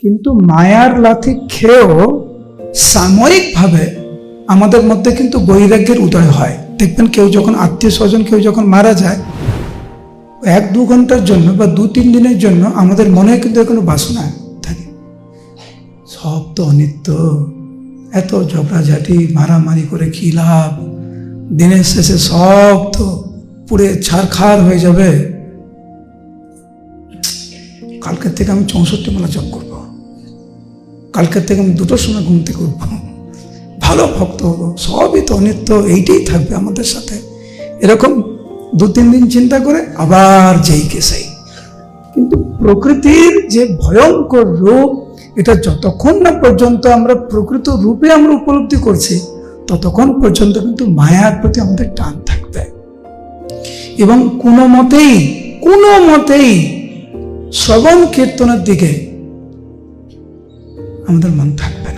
কিন্তু মায়ার লাথি খেয়েও সাময়িকভাবে আমাদের মধ্যে কিন্তু বৈরাগ্যের উদয় হয়। দেখবেন কেউ যখন আত্মীয় স্বজন কেউ যখন মারা যায়, 1-2 ঘন্টার জন্য বা 2-3 দিনের জন্য আমাদের মনে কিন্তু কোনো বাসনা থাকে, সব তো অনিত্য, এত ঝগড়াঝাটি মারামারি করে কি লাভ, দিনের শেষে সব তো পুড়ে ছারখার হয়ে যাবে। কালকের থেকে আমি 64 মালা জপ করব, কালকের থেকে আমি 2টোর সময় ঘুম থেকে উঠবো, ভালো ভক্ত হবো, সবই তো অনিত্য, এইটাই থাকবে আমাদের সাথে। এরকম 2-3 দিন চিন্তা করে আবার যেই কে সেই। কিন্তু প্রকৃতির যে ভয়ঙ্কর রূপ, এটা যতক্ষণ না পর্যন্ত আমরা প্রকৃত রূপে আমরা উপলব্ধি করছি, ততক্ষণ পর্যন্ত কিন্তু মায়ার প্রতি আমাদের টান থাকবে এবং কোনো মতেই শ্রবণ কীর্তনের দিকে আমাদের মন থাকবে